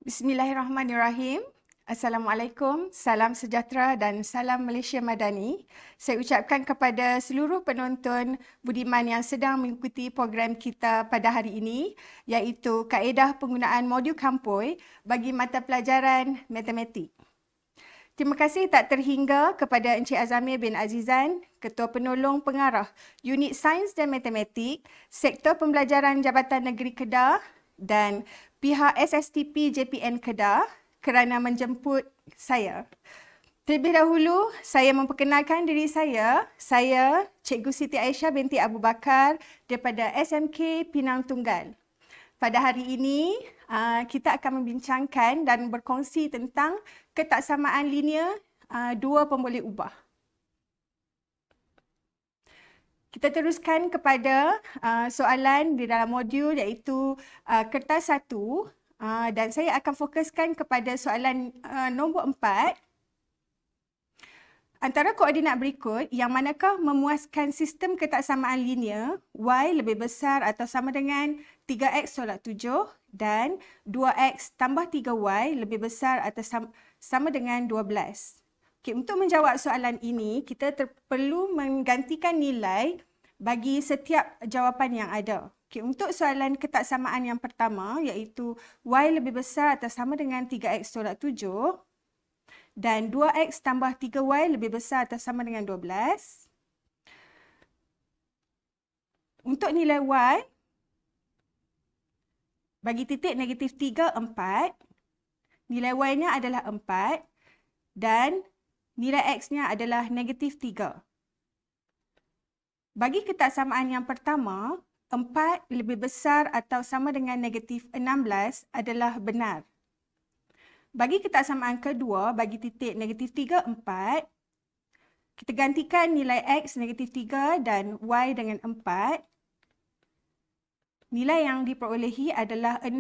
Bismillahirrahmanirrahim. Assalamualaikum, salam sejahtera dan salam Malaysia Madani. Saya ucapkan kepada seluruh penonton budiman yang sedang mengikuti program kita pada hari ini, iaitu kaedah penggunaan modul Kampoi bagi mata pelajaran matematik. Terima kasih tak terhingga kepada Encik Azamir bin Azizan, Ketua Penolong Pengarah Unit Sains dan Matematik, Sektor Pembelajaran Jabatan Negeri Kedah dan pihak SSTP JPN Kedah kerana menjemput saya. Terlebih dahulu, saya memperkenalkan diri saya. Saya Cikgu Siti Aisyah binti Abu Bakar daripada SMK Pinang Tunggal. Pada hari ini, kita akan membincangkan dan berkongsi tentang ketaksamaan linear dua pemboleh ubah. Kita teruskan kepada soalan di dalam modul iaitu kertas 1 dan saya akan fokuskan kepada soalan nombor 4. Antara koordinat berikut, yang manakah memuaskan sistem ketaksamaan linear y lebih besar atau sama dengan 3x tolak 7 dan 2x tambah 3y lebih besar atau sama dengan 12. Okay, untuk menjawab soalan ini, kita perlu menggantikan nilai bagi setiap jawapan yang ada. Okay, untuk soalan ketaksamaan yang pertama, iaitu y lebih besar atau sama dengan 3x tolak 7 dan 2x tambah 3y lebih besar atau sama dengan 12. Untuk nilai y, bagi titik negatif 3, 4. Nilai y-nya adalah 4 dan nilai x-nya adalah negatif 3. Bagi ketaksamaan yang pertama, 4 lebih besar atau sama dengan negatif 16 adalah benar. Bagi ketaksamaan kedua, bagi titik negatif 3, 4, kita gantikan nilai x negatif 3 dan y dengan 4. Nilai yang diperolehi adalah 6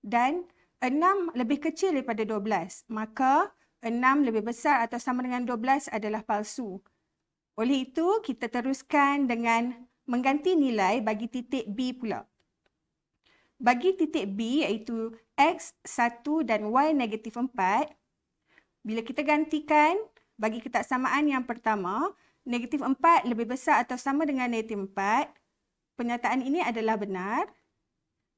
dan 6 lebih kecil daripada 12. Maka 6 lebih besar atau sama dengan 12 adalah palsu. Oleh itu, kita teruskan dengan mengganti nilai bagi titik B pula. Bagi titik B iaitu x 1 dan y negatif 4, bila kita gantikan bagi ketaksamaan yang pertama, negatif 4 lebih besar atau sama dengan negatif 4, pernyataan ini adalah benar.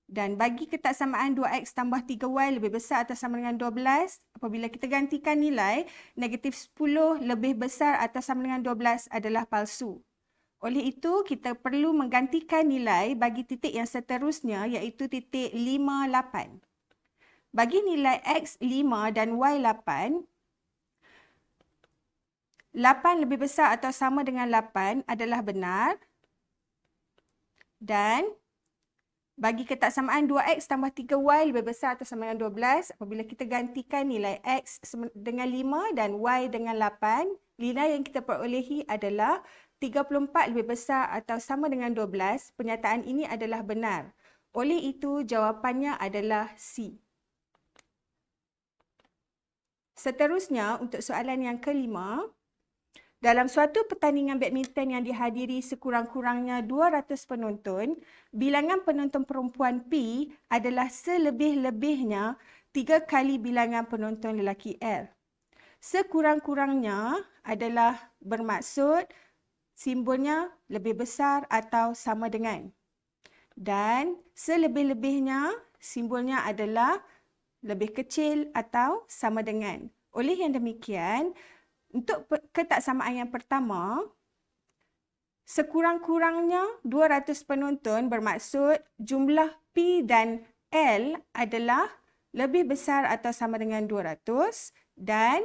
Dan bagi ketaksamaan 2x tambah 3y lebih besar atau sama dengan 12, apabila kita gantikan nilai, negatif 10 lebih besar atau sama dengan 12 adalah palsu. Oleh itu, kita perlu menggantikan nilai bagi titik yang seterusnya iaitu titik 5, 8. Bagi nilai x 5 dan y 8, 8 lebih besar atau sama dengan 8 adalah benar. Dan bagi ketaksamaan 2x tambah 3y lebih besar atau sama dengan 12, apabila kita gantikan nilai x dengan 5 dan y dengan 8, nilai yang kita perolehi adalah 34 lebih besar atau sama dengan 12. Pernyataan ini adalah benar. Oleh itu, jawapannya adalah C. Seterusnya, untuk soalan yang kelima, dalam suatu pertandingan badminton yang dihadiri sekurang-kurangnya 200 penonton, bilangan penonton perempuan P adalah selebih-lebihnya 3 kali bilangan penonton lelaki L. Sekurang-kurangnya adalah bermaksud simbolnya lebih besar atau sama dengan. Dan selebih-lebihnya simbolnya adalah lebih kecil atau sama dengan. Oleh yang demikian, untuk ketaksamaan yang pertama, sekurang-kurangnya 200 penonton bermaksud jumlah P dan L adalah lebih besar atau sama dengan 200 dan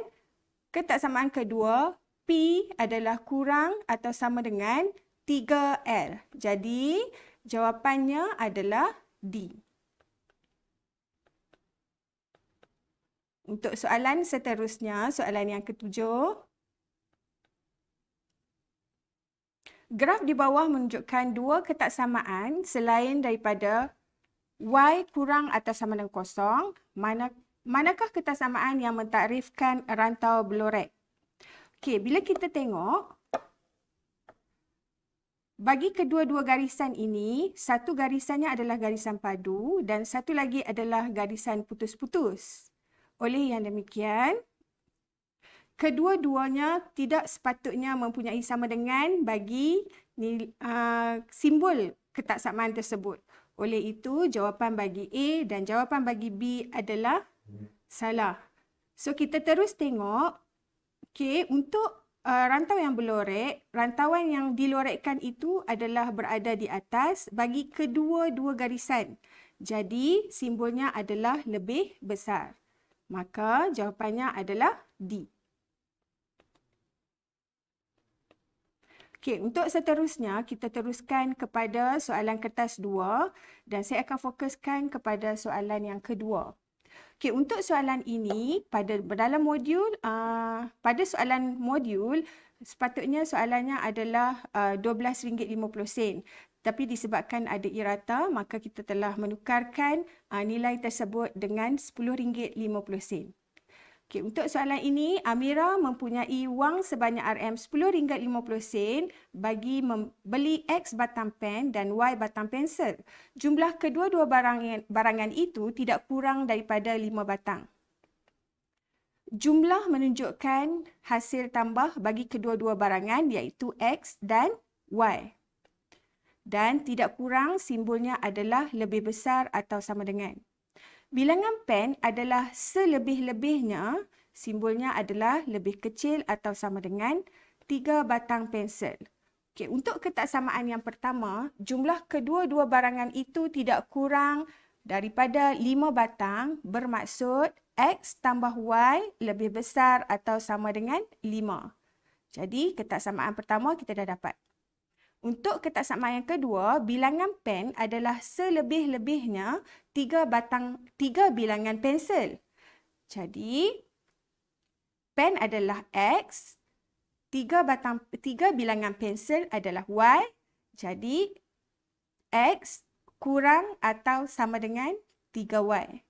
ketaksamaan kedua, P adalah kurang atau sama dengan 3L. Jadi, jawapannya adalah D. Untuk soalan seterusnya, soalan yang ketujuh. Graf di bawah menunjukkan dua ketaksamaan selain daripada y kurang atau sama dengan kosong. Manakah ketaksamaan yang mentakrifkan rantau Blorek? Okey, bila kita tengok, bagi kedua-dua garisan ini, satu garisannya adalah garisan padu dan satu lagi adalah garisan putus-putus. Oleh yang demikian, kedua-duanya tidak sepatutnya mempunyai sama dengan bagi simbol ketaksamaan tersebut. Oleh itu, jawapan bagi A dan jawapan bagi B adalah salah. So, kita terus tengok, okay, untuk rantau yang berlorek, rantauan yang dilorekkan itu adalah berada di atas bagi kedua-dua garisan. Jadi, simbolnya adalah lebih besar. Maka, jawapannya adalah D. Okey, untuk seterusnya, kita teruskan kepada soalan kertas 2 dan saya akan fokuskan kepada soalan yang kedua. Okey, untuk soalan ini, dalam modul, pada soalan modul, sepatutnya soalannya adalah RM12.50. Tapi disebabkan ada errata, maka kita telah menukarkan nilai tersebut dengan RM10.50. Okey, untuk soalan ini, Amira mempunyai wang sebanyak RM10.50 bagi membeli X batang pen dan Y batang pensel. Jumlah kedua-dua barangan itu tidak kurang daripada 5 batang. Jumlah menunjukkan hasil tambah bagi kedua-dua barangan iaitu X dan Y. Dan tidak kurang simbolnya adalah lebih besar atau sama dengan. Bilangan pen adalah selebih-lebihnya, simbolnya adalah lebih kecil atau sama dengan 3 batang pensel. Okey, untuk ketaksamaan yang pertama, jumlah kedua-dua barangan itu tidak kurang daripada 5 batang, bermaksud X tambah Y lebih besar atau sama dengan 5. Jadi, ketaksamaan pertama kita dah dapat. Untuk ketaksamaan yang kedua, bilangan pen adalah selebih-lebihnya 3 bilangan pensel. Jadi, pen adalah X, 3 bilangan pensel adalah Y. Jadi, X kurang atau sama dengan 3Y.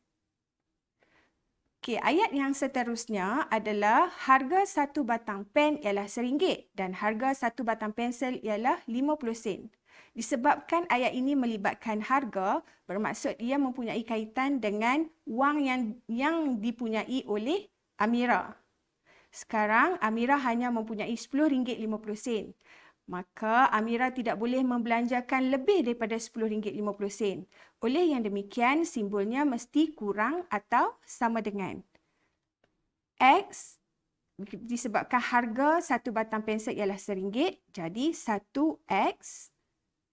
Okey, ayat yang seterusnya adalah harga satu batang pen ialah RM1 dan harga satu batang pensel ialah 50 sen. Disebabkan ayat ini melibatkan harga, bermaksud ia mempunyai kaitan dengan wang yang dipunyai oleh Amira. Sekarang Amira hanya mempunyai RM10.50. Maka Amira tidak boleh membelanjakan lebih daripada RM10.50. Oleh yang demikian, simbolnya mesti kurang atau sama dengan. X, disebabkan harga satu batang pensel ialah RM1, jadi 1X.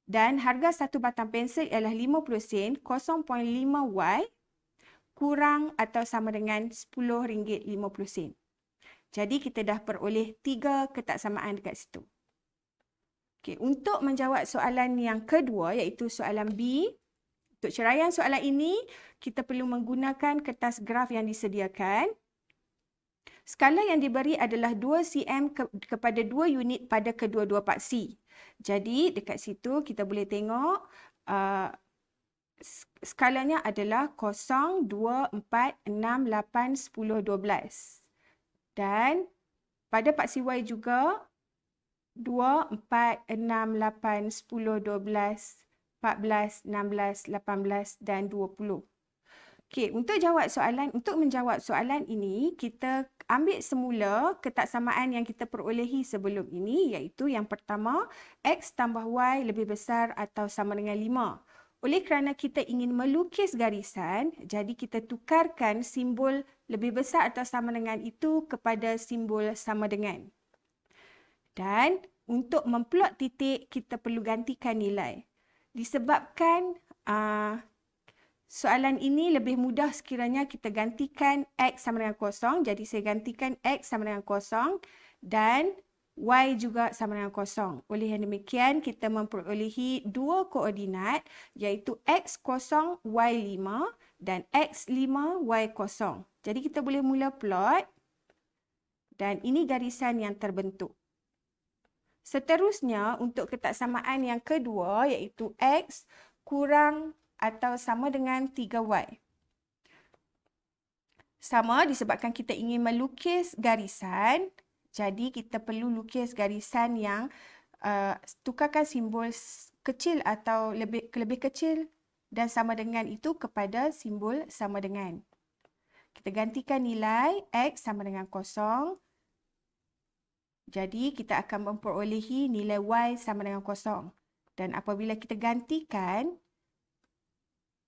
Dan harga satu batang pensel ialah 50 sen, 0.5Y kurang atau sama dengan RM10.50. Jadi kita dah peroleh 3 ketaksamaan dekat situ. Okay, untuk menjawab soalan yang kedua iaitu soalan B, untuk ceraian soalan ini kita perlu menggunakan kertas graf yang disediakan. Skala yang diberi adalah 2 cm kepada 2 unit pada kedua-dua paksi. Jadi dekat situ kita boleh tengok skalanya adalah 0, 2, 4, 6, 8, 10, 12. Dan pada paksi Y juga 2, 4, 6, 8, 10, 12, 14, 16, 18 dan 20. Okey, untuk menjawab soalan ini, kita ambil semula ketaksamaan yang kita perolehi sebelum ini, iaitu yang pertama, X tambah Y lebih besar atau sama dengan 5. Oleh kerana kita ingin melukis garisan, jadi kita tukarkan simbol lebih besar atau sama dengan itu kepada simbol sama dengan. Dan untuk memplot titik, kita perlu gantikan nilai. Disebabkan soalan ini lebih mudah sekiranya kita gantikan X sama dengan 0. Jadi saya gantikan X sama dengan 0 dan Y juga sama dengan 0. Oleh yang demikian, kita memperolehi 2 koordinat iaitu X0, Y5 dan X5, Y0. Jadi kita boleh mula plot dan ini garisan yang terbentuk. Seterusnya, untuk ketaksamaan yang kedua iaitu X kurang atau sama dengan 3Y. Sama disebabkan kita ingin melukis garisan, jadi kita perlu lukis garisan yang tukarkan simbol kecil atau lebih kecil dan sama dengan itu kepada simbol sama dengan. Kita gantikan nilai X sama dengan 0. Jadi, kita akan memperolehi nilai Y sama dengan 0. Dan apabila kita gantikan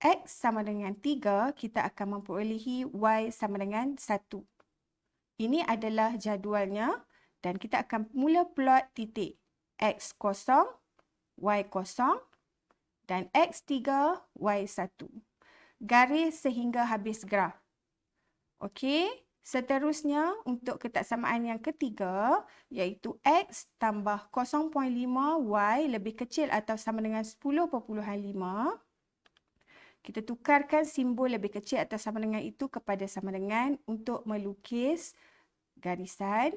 X sama dengan 3, kita akan memperolehi Y sama dengan 1. Ini adalah jadualnya dan kita akan mula plot titik X 0, Y 0 dan X 3, Y 1. Garis sehingga habis graf. Okey, seterusnya untuk ketaksamaan yang ketiga iaitu X tambah 0.5 Y lebih kecil atau sama dengan 10.5. Kita tukarkan simbol lebih kecil atau sama dengan itu kepada sama dengan untuk melukis garisan.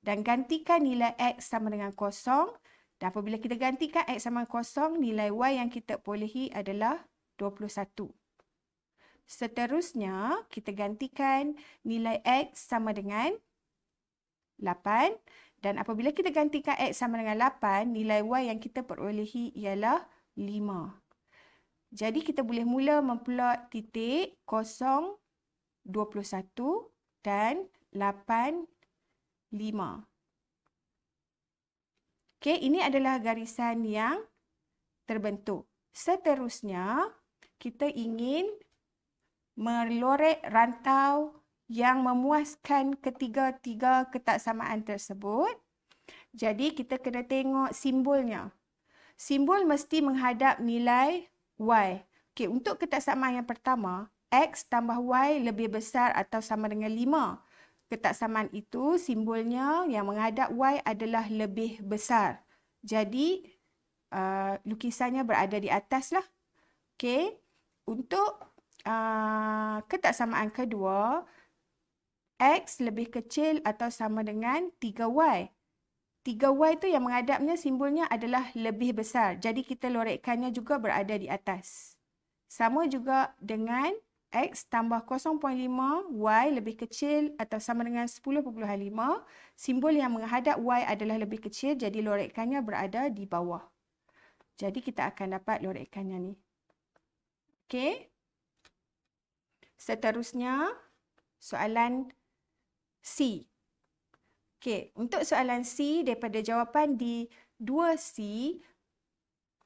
Dan gantikan nilai X sama dengan 0. Dan apabila kita gantikan X sama dengan 0, nilai Y yang kita perolehi adalah 21. Seterusnya, kita gantikan nilai X sama dengan 8. Dan apabila kita gantikan X sama dengan 8, nilai Y yang kita perolehi ialah 5. Jadi, kita boleh mula memplot titik 0, 21 dan 8, 5. Okey, ini adalah garisan yang terbentuk. Seterusnya, kita ingin melorek rantau yang memuaskan ketiga-tiga ketaksamaan tersebut. Jadi, kita kena tengok simbolnya. Simbol mesti menghadap nilai Y. Okey, untuk ketaksamaan yang pertama, X tambah Y lebih besar atau sama dengan 5. Ketaksamaan itu simbolnya yang menghadap Y adalah lebih besar. Jadi, lukisannya berada di atas lah. Okey, untuk ketaksamaan kedua, X lebih kecil atau sama dengan 3Y. 3Y itu yang menghadapnya simbolnya adalah lebih besar. Jadi kita lorekkannya juga berada di atas. Sama juga dengan X tambah 0.5, Y lebih kecil atau sama dengan 10.5. Simbol yang menghadap Y adalah lebih kecil, jadi lorekkannya berada di bawah. Jadi kita akan dapat lorekkannya ni. Okey. Seterusnya, soalan C. Okey, untuk soalan C daripada jawapan di 2C,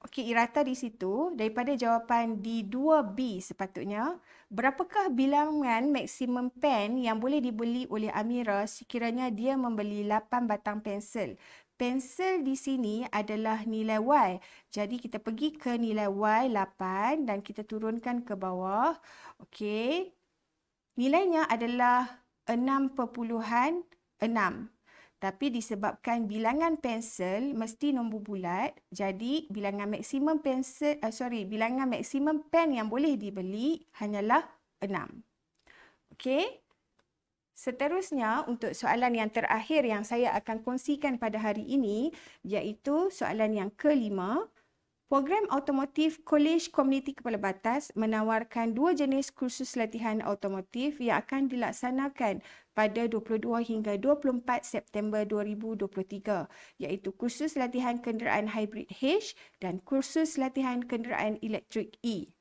okey, irata di situ, daripada jawapan di 2B sepatutnya, berapakah bilangan maksimum pen yang boleh dibeli oleh Amira sekiranya dia membeli 8 batang pensel? Pensel di sini adalah nilai Y. Jadi kita pergi ke nilai Y 8 dan kita turunkan ke bawah. Okey. Nilainya adalah 6.6. Tapi disebabkan bilangan pensel mesti nombor bulat, jadi bilangan maksimum bilangan maksimum pen yang boleh dibeli hanyalah 6. Okey. Seterusnya, untuk soalan yang terakhir yang saya akan kongsikan pada hari ini, iaitu soalan yang kelima. Program Automotif Kolej Komuniti Kepala Batas menawarkan 2 jenis kursus latihan automotif yang akan dilaksanakan pada 22 hingga 24 September 2023, iaitu kursus latihan kenderaan hybrid H dan kursus latihan kenderaan elektrik E.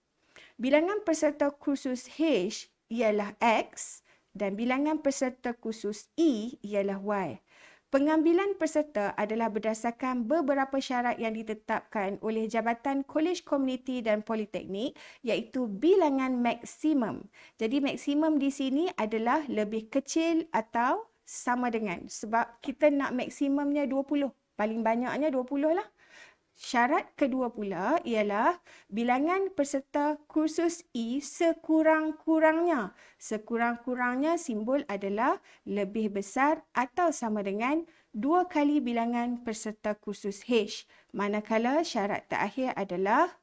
Bilangan peserta kursus H ialah X dan bilangan peserta kursus E ialah Y. Pengambilan peserta adalah berdasarkan beberapa syarat yang ditetapkan oleh Jabatan Kolej Komuniti dan Politeknik, iaitu bilangan maksimum. Jadi maksimum di sini adalah lebih kecil atau sama dengan, sebab kita nak maksimumnya 20. Paling banyaknya 20 lah. Syarat kedua pula ialah bilangan peserta kursus E sekurang-kurangnya. Sekurang-kurangnya simbol adalah lebih besar atau sama dengan 2 kali bilangan peserta kursus H. Manakala syarat terakhir adalah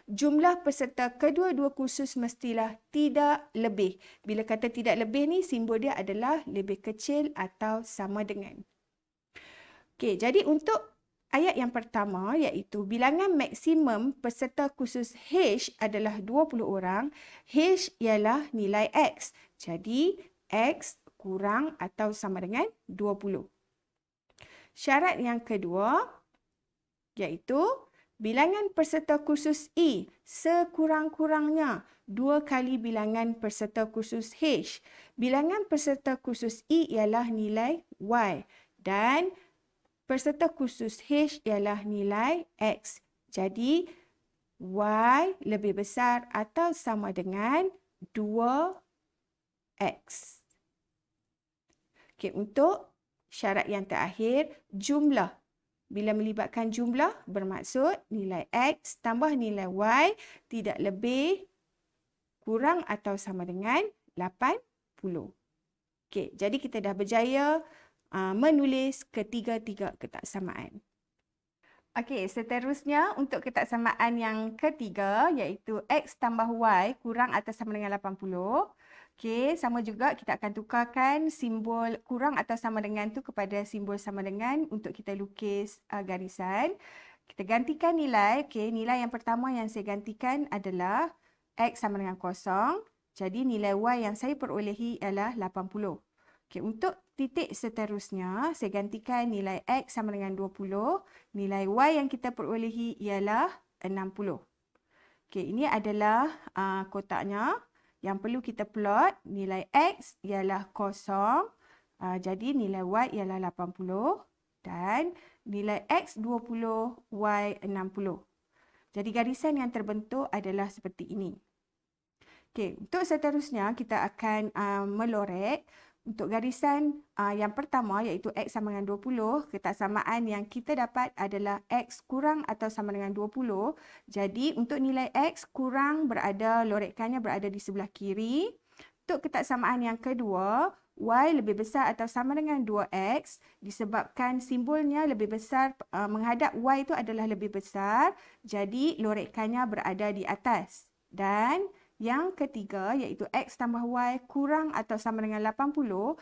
jumlah peserta kedua-dua kursus mestilah tidak lebih. Bila kata tidak lebih ni, simbol dia adalah lebih kecil atau sama dengan. Okey, jadi untuk ayat yang pertama iaitu bilangan maksimum peserta kursus H adalah 20 orang. H ialah nilai X. Jadi, X kurang atau sama dengan 20. Syarat yang kedua iaitu bilangan peserta kursus E sekurang-kurangnya 2 kali bilangan peserta kursus H. Bilangan peserta kursus E ialah nilai Y dan peserta kursus H ialah nilai X. Jadi, Y lebih besar atau sama dengan 2X. Okey, untuk syarat yang terakhir, jumlah. Bila melibatkan jumlah, bermaksud nilai X tambah nilai Y tidak lebih, kurang atau sama dengan 80. Okey, jadi kita dah berjaya menulis ketiga-tiga ketaksamaan. Okey, seterusnya untuk ketaksamaan yang ketiga iaitu X tambah Y kurang atau sama dengan 80. Okey, sama juga kita akan tukarkan simbol kurang atau sama dengan tu kepada simbol sama dengan untuk kita lukis garisan. Kita gantikan nilai. Okey, nilai yang pertama yang saya gantikan adalah X sama dengan kosong. Jadi nilai Y yang saya perolehi ialah 80. Okey, untuk titik seterusnya, saya gantikan nilai X sama dengan 20. Nilai Y yang kita perolehi ialah 60. Okey, ini adalah kotaknya. Yang perlu kita plot, nilai X ialah kosong. Jadi nilai Y ialah 80. Dan nilai X 20, Y 60. Jadi garisan yang terbentuk adalah seperti ini. Okey, untuk seterusnya kita akan melorek. Untuk garisan yang pertama iaitu X sama dengan 20, ketaksamaan yang kita dapat adalah X kurang atau sama dengan 20. Jadi untuk nilai X kurang lorekannya berada di sebelah kiri. Untuk ketaksamaan yang kedua, Y lebih besar atau sama dengan 2X disebabkan simbolnya lebih besar, menghadap Y itu adalah lebih besar. Jadi lorekannya berada di atas. Dan yang ketiga iaitu X tambah Y kurang atau sama dengan 80.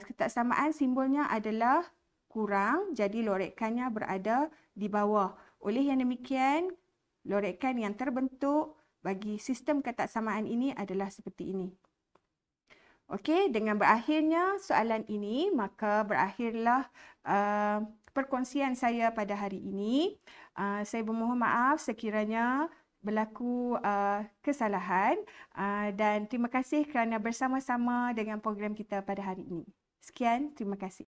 Ketaksamaan simbolnya adalah kurang, jadi lorekannya berada di bawah. Oleh yang demikian, lorekan yang terbentuk bagi sistem ketaksamaan ini adalah seperti ini. Okey, dengan berakhirnya soalan ini, maka berakhirlah perkongsian saya pada hari ini. Saya bermohon maaf sekiranya berlaku kesalahan dan terima kasih kerana bersama-sama dengan program kita pada hari ini. Sekian, terima kasih.